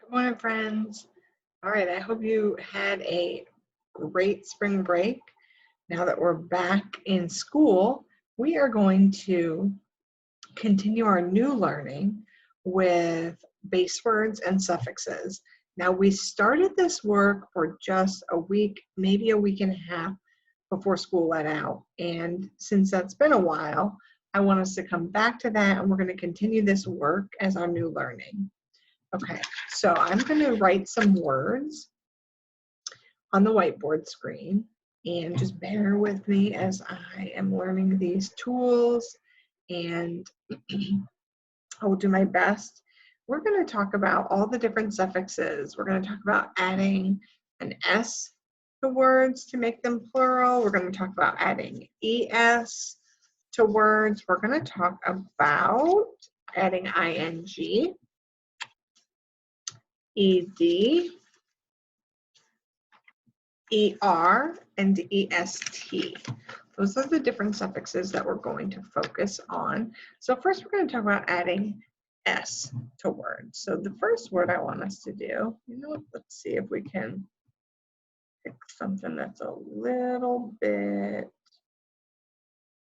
Good morning, friends. All right, I hope you had a great spring break. Now that we're back in school, we are going to continue our new learning with base words and suffixes. Now, we started this work for just a week, maybe a week and a half before school let out. And since that's been a while, I want us to come back to that, and we're going to continue this work as our new learning. Okay, so I'm going to write some words on the whiteboard screen, and just bear with me as I am learning these tools, and I will do my best. We're going to talk about all the different suffixes. We're going to talk about adding an S to words to make them plural. We're going to talk about adding ES to words. We're going to talk about adding ING, ED, ER, and EST. Those are the different suffixes that we're going to focus on. So first we're going to talk about adding S to words. So the first word I want us to do, let's see if we can pick something that's a little bit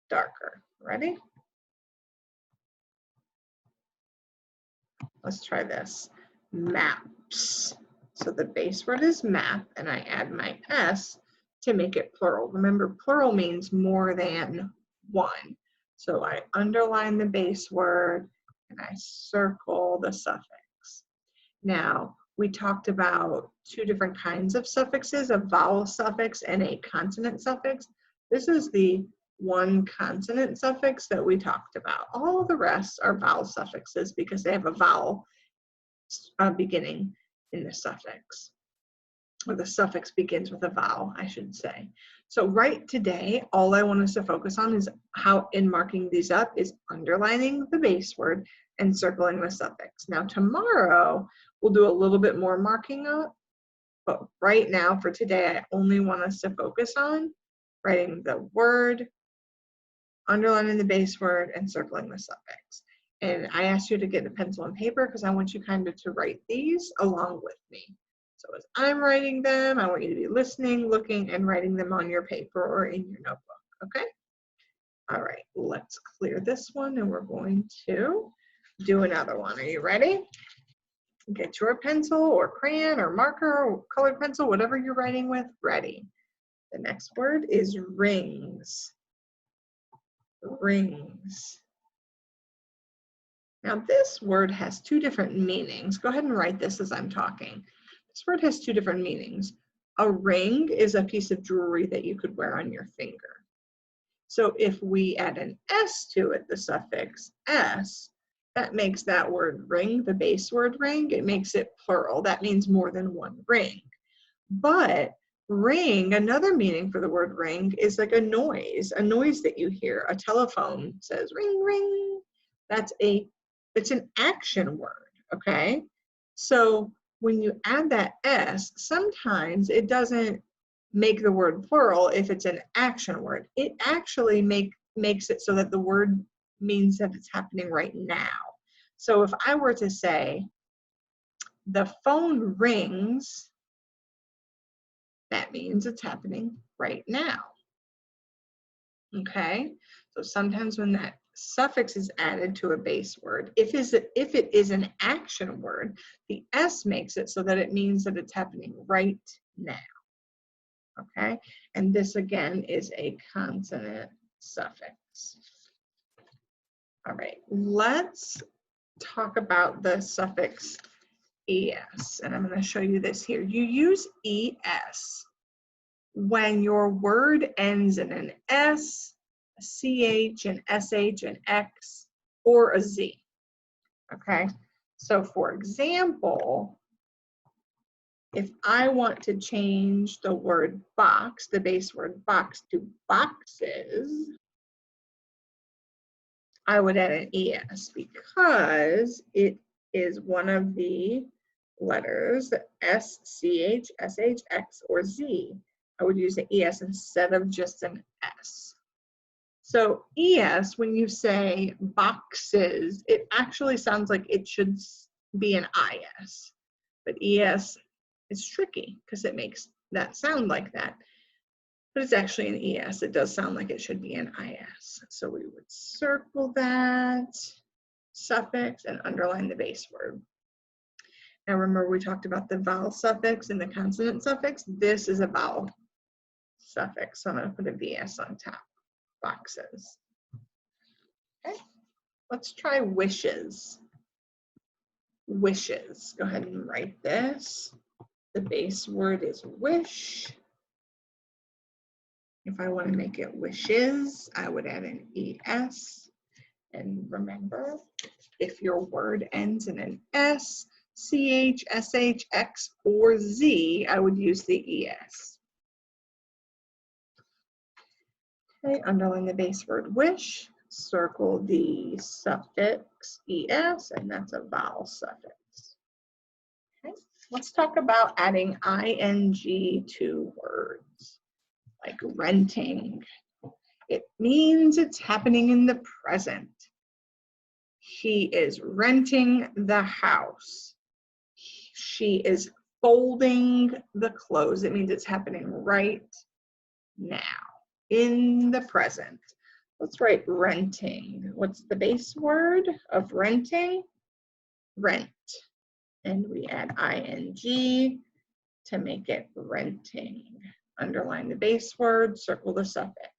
darker. Ready? Let's try this. Maps. So the base word is map, and I add my S to make it plural. Remember, plural means more than one. So I underline the base word and I circle the suffix. Now, we talked about two different kinds of suffixes, a vowel suffix and a consonant suffix. This is the one consonant suffix that we talked about. All of the rest are vowel suffixes because they have a vowel beginning in the suffix, or the suffix begins with a vowel, I should say. So right today, all I want us to focus on is how, in marking these up, is underlining the base word and circling the suffix. Now tomorrow, we'll do a little bit more marking up, but right now for today, I only want us to focus on writing the word, underlining the base word, and circling the suffix. And I asked you to get a pencil and paper because I want you kind of to write these along with me. So as I'm writing them, I want you to be listening, looking, and writing them on your paper or in your notebook, okay? All right, let's clear this one, and we're going to do another one. Are you ready? Get your pencil or crayon or marker or colored pencil, whatever you're writing with, ready. The next word is rings. Rings. Now this word has two different meanings. Go ahead and write this as I'm talking. This word has two different meanings. A ring is a piece of jewelry that you could wear on your finger. So if we add an S to it, the suffix S, that makes that word ring, the base word ring, it makes it plural. That means more than one ring. But ring, another meaning for the word ring, is like a noise that you hear. A telephone says ring, ring. It's an action word, okay? So when you add that S, sometimes it doesn't make the word plural if it's an action word. It actually makes it so that the word means that it's happening right now. So if I were to say, the phone rings, that means it's happening right now. Okay? So sometimes when that suffix is added to a base word, if it is an action word, the S makes it so that it means that it's happening right now. Okay? And this again is a consonant suffix. All right, let's talk about the suffix ES, and I'm going to show you this here. You use ES when your word ends in an S, a CH, an SH, an X, or a Z. Okay, so for example, if I want to change the word box, the base word box, to boxes, I would add an ES because it is one of the letters, S, CH, SH, X, or Z. I would use an ES instead of just an S. So ES, when you say boxes, it actually sounds like it should be an IS. but ES is tricky because it makes that sound like that. But it's actually an ES. It does sound like it should be an IS. So we would circle that suffix and underline the base word. Now remember we talked about the vowel suffix and the consonant suffix. This is a vowel suffix. So I'm going to put a VS on top. Boxes. Okay. Let's try wishes. Wishes. Go ahead and write this. The base word is wish. If I want to make it wishes, I would add an ES. And remember, if your word ends in an S, CH, SH, X, or Z, I would use the ES. Okay, underline the base word wish, circle the suffix ES, and that's a vowel suffix. Okay, let's talk about adding ING to words, like renting. It means it's happening in the present. He is renting the house. She is folding the clothes. It means it's happening right now, in the present. Let's write renting. What's the base word of renting? Rent. And we add ING to make it renting. Underline the base word, circle the suffix.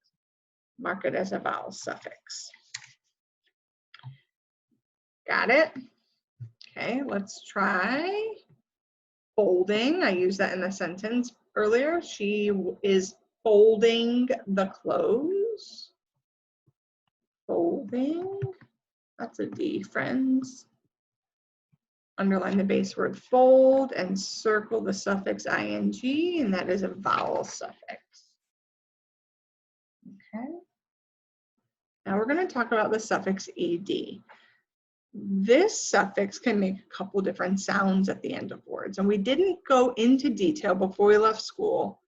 Mark it as a vowel suffix. Got it? Okay, let's try folding. I used that in the sentence earlier. She is folding the clothes. Folding. That's a D, friends. Underline the base word fold and circle the suffix ING, and that is a vowel suffix. Okay. Now we're going to talk about the suffix ED. This suffix can make a couple different sounds at the end of words, and we didn't go into detail before we left school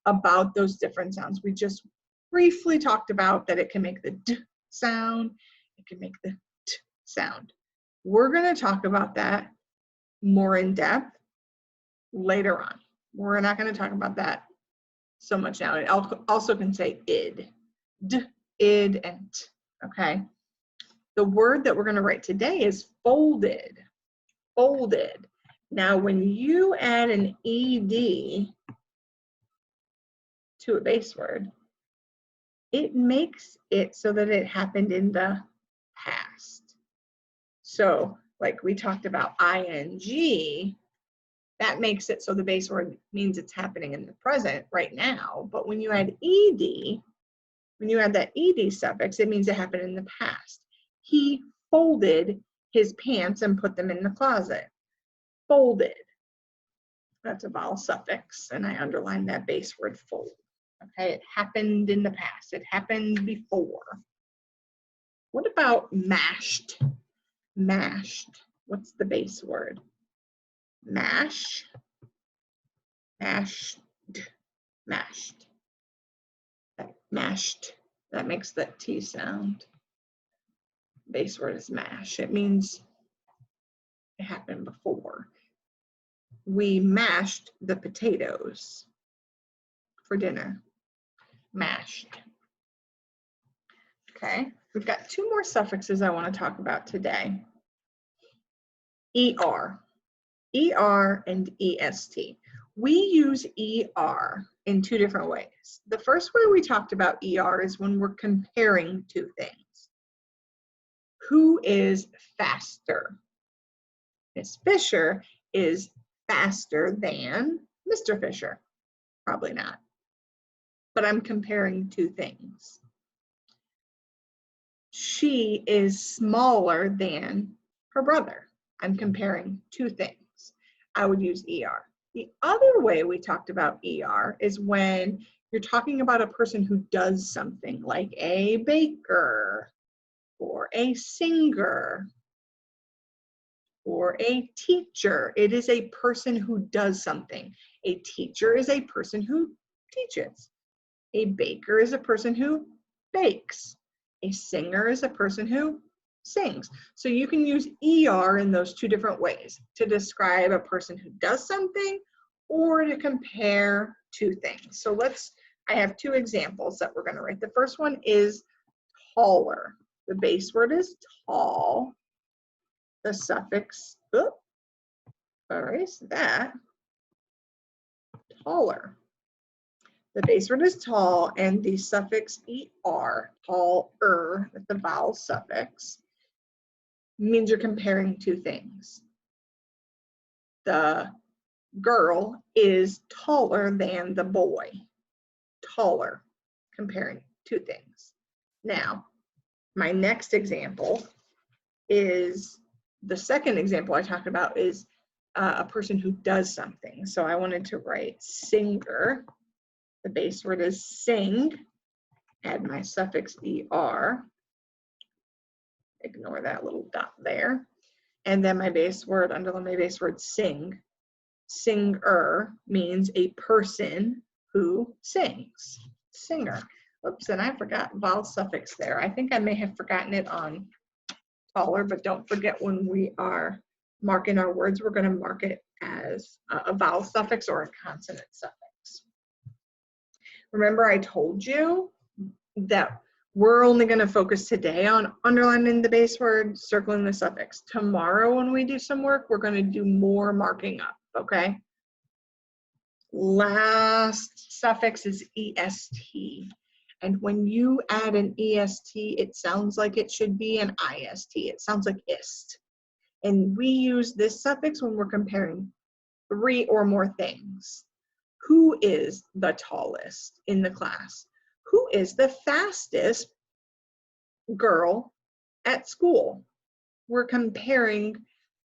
about those different sounds. We just briefly talked about that it can make the D sound, it can make the T sound. We're going to talk about that more in depth later on. We're not going to talk about that so much now. It also can say id, D, id, and T, okay? The word that we're going to write today is folded. Folded. Now, when you add an ED to a base word, it makes it so that it happened in the past. So, like we talked about ING, that makes it so the base word means it's happening in the present right now. But when you add ED, when you add that ED suffix, it means it happened in the past. He folded his pants and put them in the closet. Folded. That's a vowel suffix, and I underline that base word fold. Okay, it happened in the past. It happened before. What about mashed? Mashed. What's the base word? Mash. Mashed. Mashed. Mashed. That makes that T sound. Base word is mash. It means it happened before. We mashed the potatoes for dinner. Mashed. Okay, we've got two more suffixes I want to talk about today. ER. ER and EST. We use ER in two different ways. The first way we talked about ER is when we're comparing two things. Who is faster? Miss Fisher is faster than Mr. Fisher. Probably not. But I'm comparing two things. She is smaller than her brother. I'm comparing two things. I would use ER. The other way we talked about ER is when you're talking about a person who does something, like a baker, or a singer, or a teacher. It is a person who does something. A teacher is a person who teaches. A baker is a person who bakes. A singer is a person who sings. So you can use ER in those two different ways to describe a person who does something or to compare two things. So I have two examples that we're going to write. The first one is taller. The base word is tall. The suffix, erase that, taller. The base word is tall, and the suffix er, taller, that's the vowel suffix, means you're comparing two things. The girl is taller than the boy. Taller, comparing two things. Now, my next example is, the second example I talked about is a person who does something. So I wanted to write singer. The base word is sing. Add my suffix er. Ignore that little dot there. And then my base word, underline my base word sing. Singer means a person who sings. Singer. Oops, and I forgot vowel suffix there. I think I may have forgotten it on taller, but don't forget when we are marking our words, we're going to mark it as a vowel suffix or a consonant suffix. Remember, I told you that we're only going to focus today on underlining the base word, circling the suffix. Tomorrow, when we do some work, we're going to do more marking up, okay? Last suffix is est. And when you add an est, it sounds like it should be an ist. It sounds like ist. And we use this suffix when we're comparing three or more things. Who is the tallest in the class? Who is the fastest girl at school? We're comparing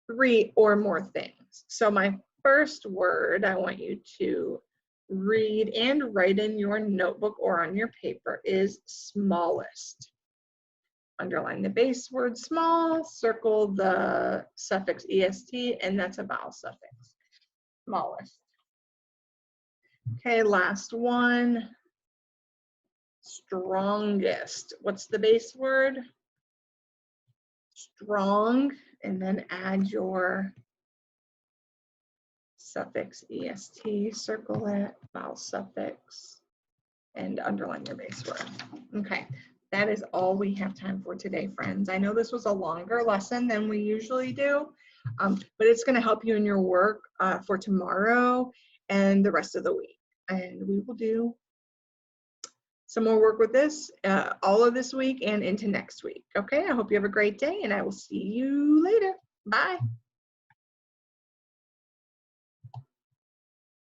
three or more things. So my first word I want you to read and write in your notebook or on your paper is smallest. Underline the base word small, circle the suffix est, and that's a vowel suffix. Smallest. Okay, last one. Strongest. What's the base word? Strong, and then add your suffix est, circle it, vowel suffix, and underline your base word. Okay, that is all we have time for today, friends. I know this was a longer lesson than we usually do, but it's going to help you in your work for tomorrow and the rest of the week. And we will do some more work with this all of this week and into next week. Okay, I hope you have a great day, and I will see you later. Bye.